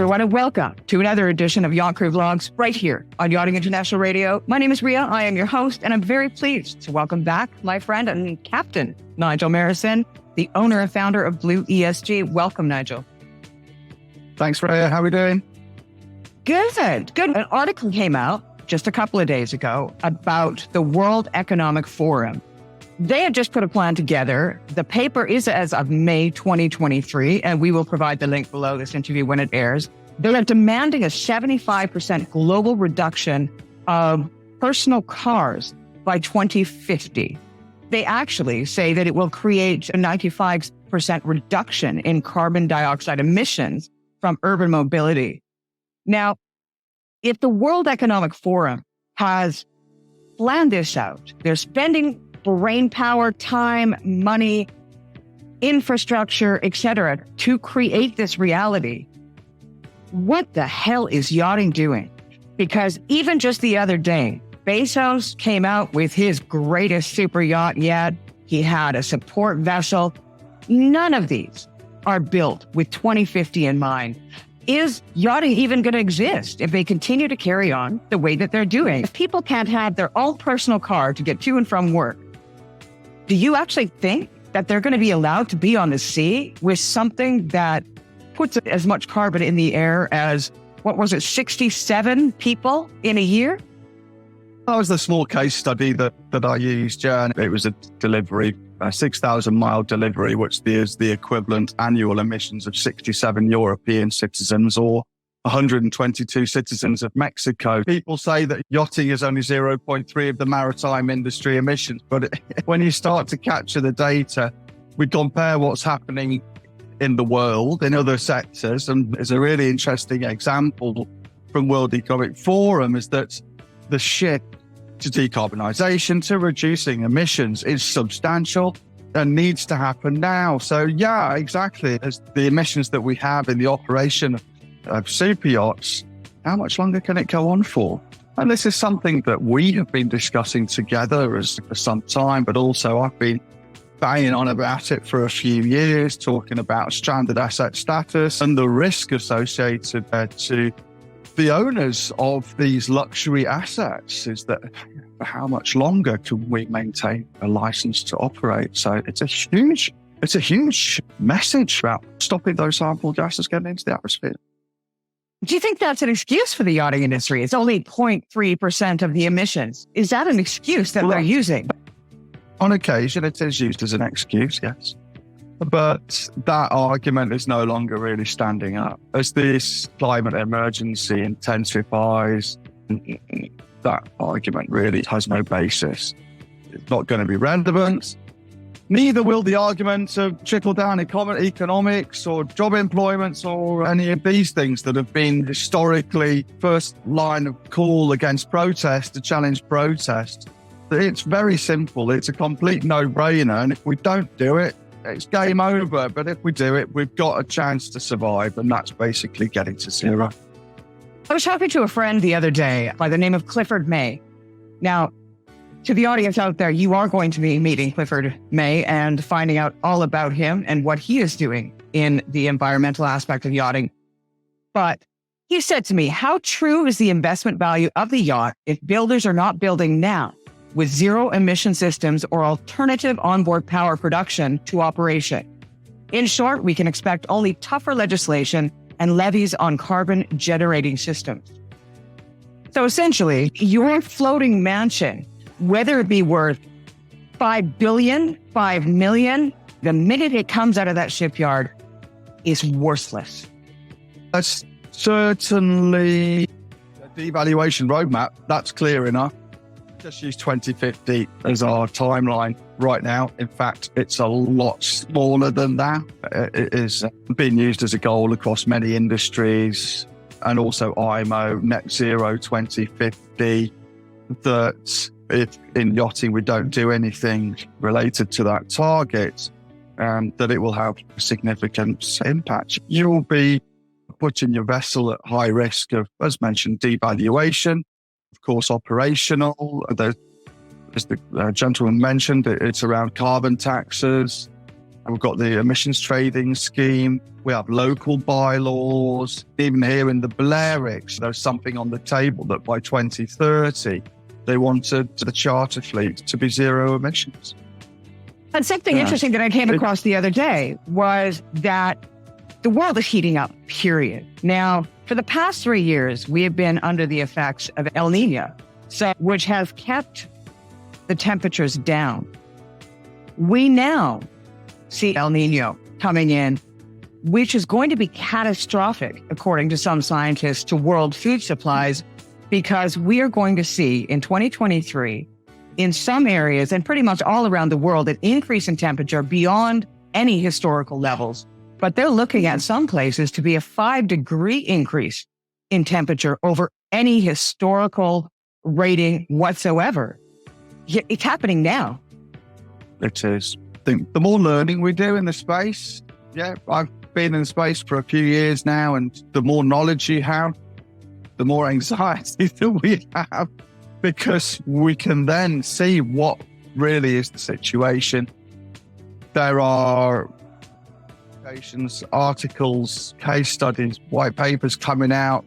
everyone, and welcome to another edition of Yacht Crew Vlogs right here on Yachting International Radio. My name is Ria. I am your host, and I'm very pleased to welcome back my friend and captain, Nigel Marison, the owner and founder of Blue ESG. Welcome, Nigel. Thanks, Ria. How are we doing? Good. An article came out just a couple of days ago about the World Economic Forum. They had just put a plan together. The paper is as of May 2023, and we will provide the link below this interview when it airs. They are demanding a 75% global reduction of personal cars by 2050. They actually say that it will create a 95% reduction in carbon dioxide emissions from urban mobility. Now, if the World Economic Forum has planned this out, they're spending brain power, time, money, infrastructure, etc., to create this reality. What the hell is yachting doing? Because even just the other day, Bezos came out with his greatest super yacht yet. He had a support vessel. None of these are built with 2050 in mind. Is yachting even going to exist if they continue to carry on the way that they're doing? If people can't have their own personal car to get to and from work, do you actually think that they're going to be allowed to be on the sea with something that puts as much carbon in the air as, 67 people in a year? That was the small case study that I used, Jan. It was a delivery, a 6,000 mile delivery, which is the equivalent annual emissions of 67 European citizens or 122 citizens of Mexico. People say that yachting is only 0.3 of the maritime industry emissions, but when you start to capture the data, we compare what's happening in the world, in other sectors, and it's a really interesting example from World Economic Forum is that the shift to decarbonisation, to reducing emissions is substantial and needs to happen now. So yeah, exactly. As the emissions that we have in the operation of super yachts, how much longer can it go on for? And this is something that we have been discussing together for some time, but also I've been banging on about it for a few years, talking about stranded asset status and the risk associated to the owners of these luxury assets is that how much longer can we maintain a license to operate? So it's a huge message about stopping those harmful gases getting into the atmosphere. Do you think that's an excuse for the yachting industry? It's only 0.3% of the emissions. Is that an excuse that they're using? On occasion, it is used as an excuse, yes. But that argument is no longer really standing up. As this climate emergency intensifies, that argument really has no basis. It's not going to be relevant. Neither will the argument of trickle-down economics or job employments or any of these things that have been historically first line of call against protest, to challenge protest. It's very simple. It's a complete no-brainer. And if we don't do it, it's game over. But if we do it, we've got a chance to survive. And that's basically getting to zero. I was talking to a friend the other day by the name of Clifford May. Now, to the audience out there, you are going to be meeting Clifford May and finding out all about him and what he is doing in the environmental aspect of yachting. But he said to me, how true is the investment value of the yacht if builders are not building now with zero emission systems or alternative onboard power production to operation? In short, we can expect only tougher legislation and levies on carbon generating systems. So essentially, your floating mansion, whether it be worth 5 billion, 5 million, the minute it comes out of that shipyard is worthless. That's certainly a devaluation roadmap. That's clear enough. Just use 2050 as our timeline right now. In fact, it's a lot smaller than that. It is being used as a goal across many industries and also IMO net zero 2050, that if in yachting we don't do anything related to that target, that it will have a significant impact. You'll be putting your vessel at high risk of, as mentioned, devaluation, of course, operational. As the gentleman mentioned, it's around carbon taxes. And we've got the emissions trading scheme. We have local bylaws. Even here in the Balearics, there's something on the table that by 2030, they wanted the charter fleet to be zero emissions. And something interesting that I came across the other day was that the world is heating up, period. Now, for the past 3 years, we have been under the effects of El Nino, which has kept the temperatures down. We now see El Nino coming in, which is going to be catastrophic, according to some scientists, to world food supplies, because we are going to see in 2023, in some areas and pretty much all around the world, an increase in temperature beyond any historical levels. But they're looking at some places to be a 5-degree increase in temperature over any historical rating whatsoever. It's happening now. It is. I think the more learning we do in the space, I've been in space for a few years now, and the more knowledge you have, the more anxiety that we have, because we can then see what really is the situation. There are articles, case studies, white papers coming out.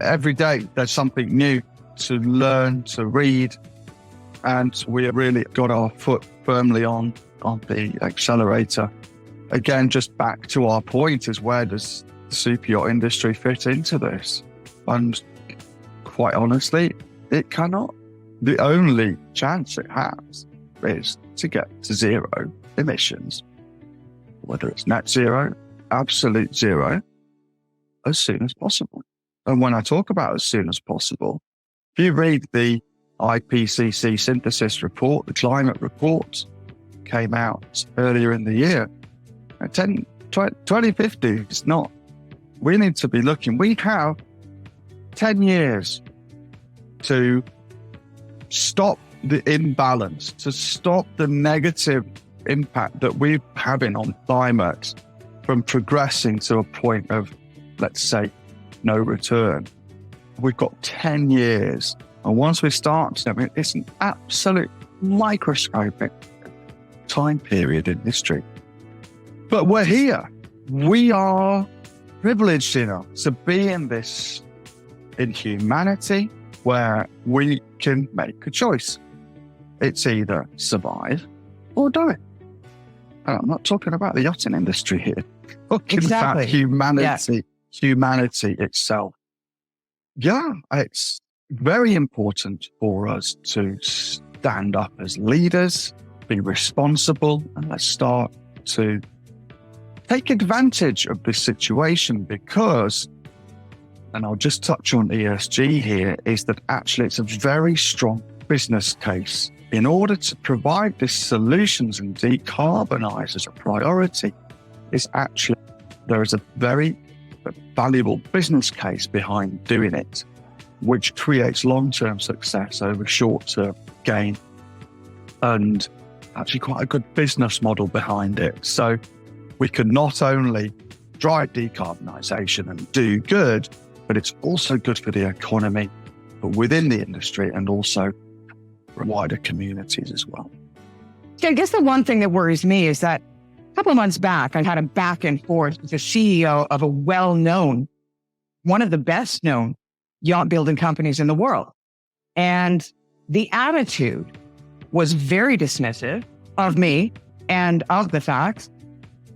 Every day there's something new to learn, to read, and we have really got our foot firmly on the accelerator. Again, just back to our point is, where does the super yacht industry fit into this? And quite honestly, it cannot. The only chance it has is to get to zero emissions, whether it's net zero, absolute zero, as soon as possible. And when I talk about as soon as possible, if you read the IPCC synthesis report, the climate report came out earlier in the year, 2050 is not. We need to be looking. We have 10 years to stop the imbalance, to stop the negative impact that we're having on climate from progressing to a point of, let's say, no return. We've got 10 years. And once we start, it's an absolute microscopic time period in history. But we're here. We are privileged enough to be in humanity where we can make a choice. It's either survive or die. And I'm not talking about the yachting industry here. I'm talking about humanity, humanity itself. Yeah, it's very important for us to stand up as leaders, be responsible, and let's start to take advantage of this situation, because, and I'll just touch on ESG here, is that actually it's a very strong business case. In order to provide these solutions and decarbonize as a priority, there is a very valuable business case behind doing it, which creates long-term success over short-term gain, and actually quite a good business model behind it. So we can not only drive decarbonisation and do good, but it's also good for the economy, but within the industry, and also for wider communities as well. I guess the one thing that worries me is that a couple of months back, I had a back and forth with the CEO of a well-known, one of the best known yacht building companies in the world. And the attitude was very dismissive of me and of the facts.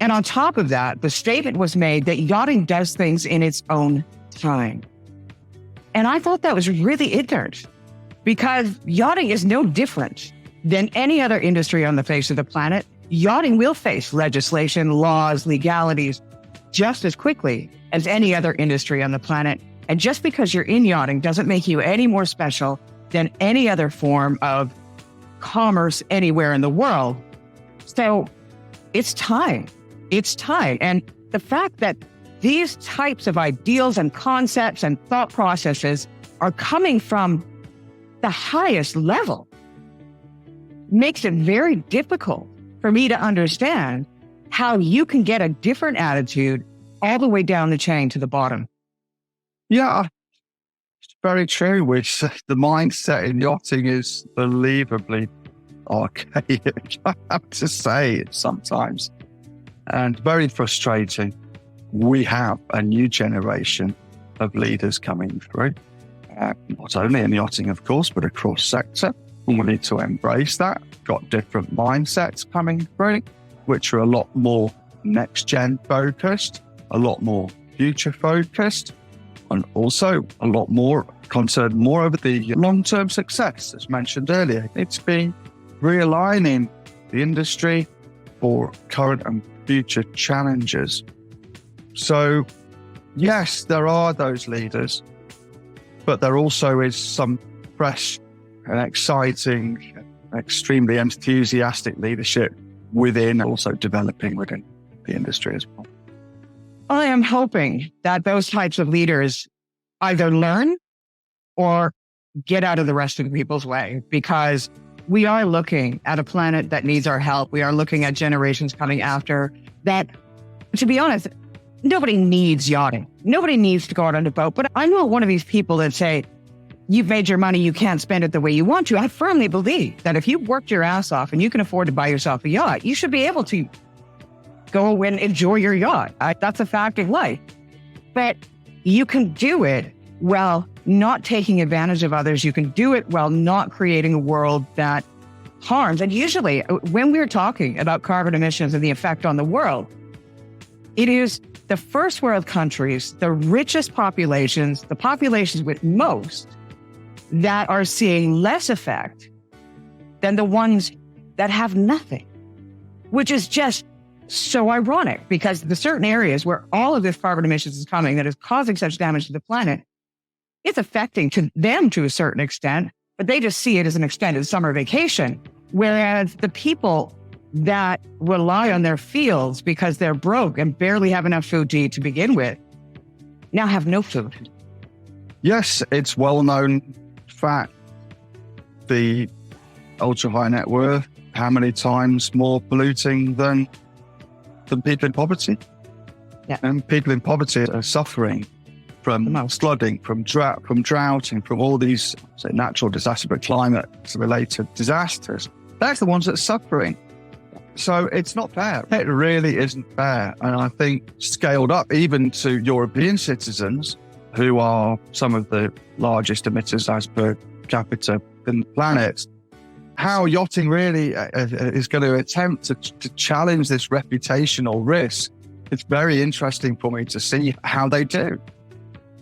And on top of that, the statement was made that yachting does things in its own time. And I thought that was really ignorant, because yachting is no different than any other industry on the face of the planet. Yachting will face legislation, laws, legalities just as quickly as any other industry on the planet. And just because you're in yachting doesn't make you any more special than any other form of commerce anywhere in the world. So it's time. It's time. And the fact that these types of ideals and concepts and thought processes are coming from the highest level makes it very difficult for me to understand how you can get a different attitude all the way down the chain to the bottom. Yeah, it's very true. The mindset in yachting is believably archaic, I have to say sometimes, and very frustrating. We have a new generation of leaders coming through, not only in yachting, of course, but across sector. We need to embrace that. Got different mindsets coming through, which are a lot more next-gen focused, a lot more future focused, and also a lot more concerned more over the long-term success, as mentioned earlier. It's been realigning the industry for current and future challenges. So, yes, there are those leaders, but there also is some fresh and exciting, extremely enthusiastic leadership within, also developing within the industry as well. I am hoping that those types of leaders either learn or get out of the rest of the people's way, because we are looking at a planet that needs our help. We are looking at generations coming after that. To be honest, nobody needs yachting. Nobody needs to go out on a boat. But I'm not one of these people that say, you've made your money, you can't spend it the way you want to. I firmly believe that if you've worked your ass off and you can afford to buy yourself a yacht, you should be able to go and enjoy your yacht. That's a fact of life. But you can do it while not taking advantage of others. You can do it while not creating a world that harms. And usually when we're talking about carbon emissions and the effect on the world, it is the first world countries, the richest populations, the populations with most, that are seeing less effect than the ones that have nothing, which is just so ironic, because the certain areas where all of this carbon emissions is coming that is causing such damage to the planet, it's affecting to them to a certain extent, but they just see it as an extended summer vacation. Whereas the people that rely on their fields because they're broke and barely have enough food to eat to begin with, now have no food. Yes, it's well-known fact. The ultra-high net worth, how many times more polluting than people in poverty? Yeah. And people in poverty are suffering from flooding, from droughting, from all these natural disasters, but climate-related disasters. That's the ones that are suffering. So it's not fair. It really isn't fair. And I think scaled up even to European citizens, who are some of the largest emitters as per capita in the planet, how yachting really is going to attempt to challenge this reputational risk. It's very interesting for me to see how they do,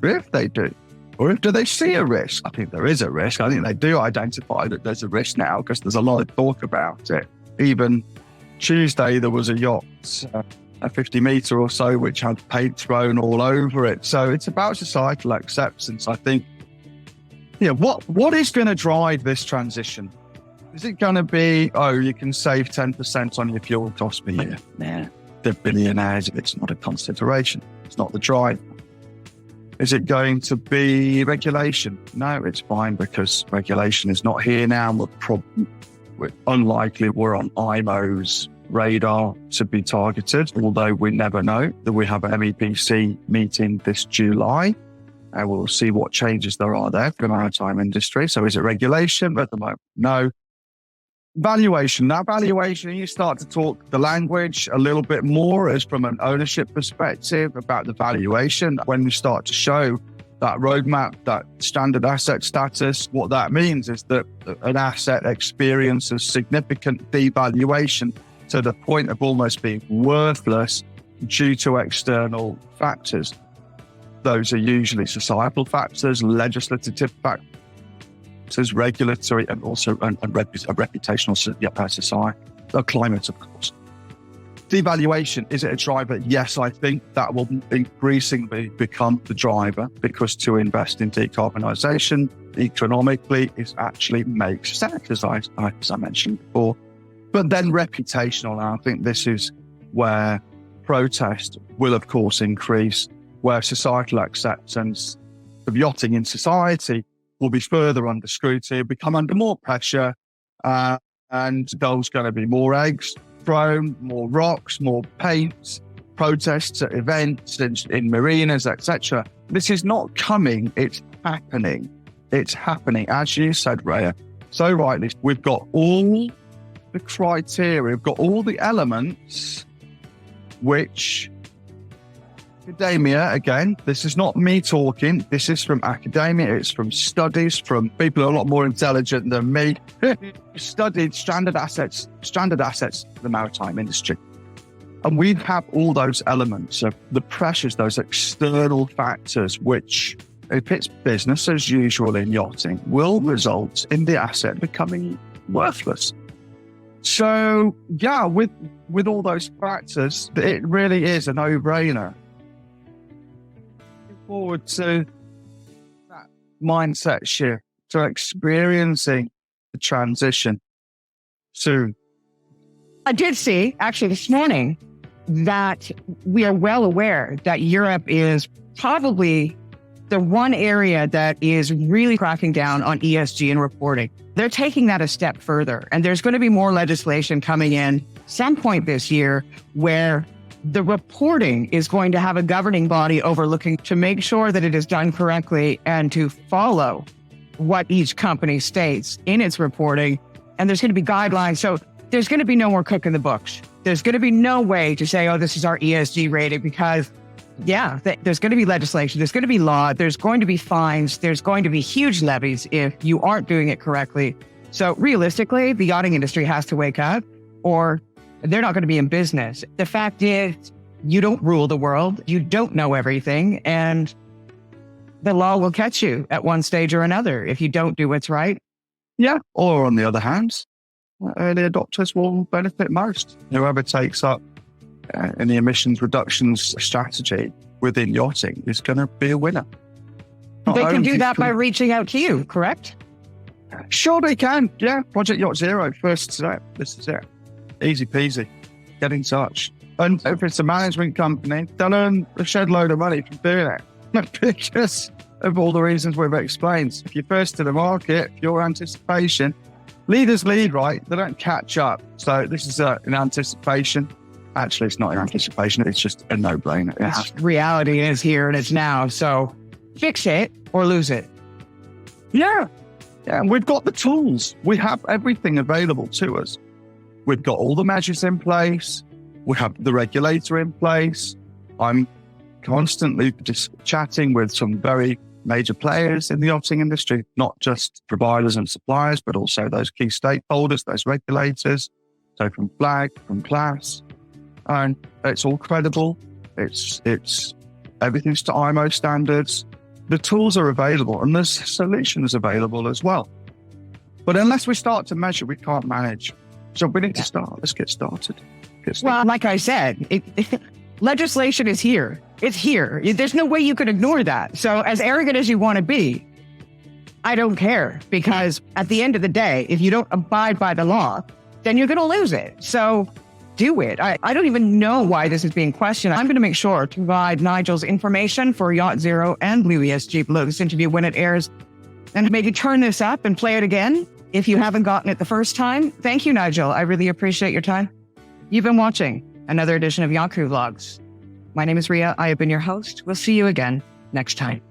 if they do, or if do they see a risk. I think there is a risk. I think they do identify that there's a risk now, because there's a lot of talk about it. Even Tuesday, there was a yacht, a 50 metre or so, which had paint thrown all over it. So it's about societal acceptance. I think, what is going to drive this transition? Is it going to be, you can save 10% on your fuel costs per year? Nah, they're billionaires. It's not a consideration. It's not the drive. Is it going to be regulation? No, it's fine, because regulation is not here now. We're unlikely we're on IMO's radar to be targeted, although we never know. That we have an MEPC meeting this July, and we'll see what changes there are there for the maritime industry. So is it regulation? At the moment, no. Valuation. Now, valuation, you start to talk the language a little bit more as from an ownership perspective about the valuation. When we start to show that roadmap, that standard asset status, what that means is that an asset experiences significant devaluation to the point of almost being worthless due to external factors. Those are usually societal factors, legislative factors, regulatory, and also a reputational society, climate, of course. Devaluation, is it a driver? Yes, I think that will increasingly become the driver, because to invest in decarbonisation economically actually makes sense, as I mentioned before. But then reputational, and I think this is where protest will, of course, increase, where societal acceptance of yachting in society will be further under scrutiny, become under more pressure, and there's going to be more eggs thrown, more rocks, more paint, protests at events in marinas, etc. This is not coming, it's happening. It's happening. As you said, Rhea, so rightly, we've got all the criteria, we've got all the elements which academia, again, this is not me talking, this is from academia, it's from studies, from people who are a lot more intelligent than me, studied standard assets, the maritime industry. And we have all those elements of the pressures, those external factors, which, if it's business as usual in yachting, will result in the asset becoming worthless. So, yeah, with all those factors, it really is a no-brainer. Looking forward to that mindset shift, to experiencing the transition soon. I did see, actually this morning, that we are well aware that Europe is probably the one area that is really cracking down on ESG and reporting. They're taking that a step further, and there's going to be more legislation coming in some point this year where the reporting is going to have a governing body overlooking to make sure that it is done correctly and to follow what each company states in its reporting. And there's going to be guidelines. So there's going to be no more cook in the books. There's going to be no way to say, oh, this is our ESG rating, because there's going to be legislation, there's going to be law, there's going to be fines, there's going to be huge levies if you aren't doing it correctly. So realistically, the yachting industry has to wake up or they're not going to be in business. The fact is, you don't rule the world, you don't know everything, and the law will catch you at one stage or another if you don't do what's right. Yeah. Or on the other hand, early adopters will benefit most. Whoever takes up any emissions reductions strategy within yachting is going to be a winner. They can do that by reaching out to you, correct? Sure they can. Yeah. Project Yacht Zero, first step. This is it. Easy peasy. Get in touch. And if it's a management company, they'll earn a shed load of money from doing it. Because of all the reasons we've explained. If you're first to the market, your anticipation, leaders lead, right? They don't catch up. So this is an anticipation. Actually, it's not an anticipation. It's just a no-brainer. Reality is here and it's now. So fix it or lose it. Yeah. And we've got the tools. We have everything available to us. We've got all the measures in place. We have the regulator in place. I'm constantly just chatting with some very major players in the yachting industry, not just providers and suppliers, but also those key stakeholders, those regulators. So from flag, from class, and it's all credible. It's everything's to IMO standards. The tools are available and there's solutions available as well. But unless we start to measure, we can't manage. So we need to start. Let's get started. Well, like I said, legislation is here. It's here. There's no way you could ignore that. So as arrogant as you want to be, I don't care, because at the end of the day, if you don't abide by the law, then you're going to lose it. So do it. I don't even know why this is being questioned. I'm going to make sure to provide Nigel's information for Yacht Zero and Blue ESG below this interview when it airs, and maybe turn this up and play it again if you haven't gotten it the first time. Thank you, Nigel. I really appreciate your time. You've been watching another edition of Yacht Crew Vlogs. My name is Ria. I have been your host. We'll see you again next time.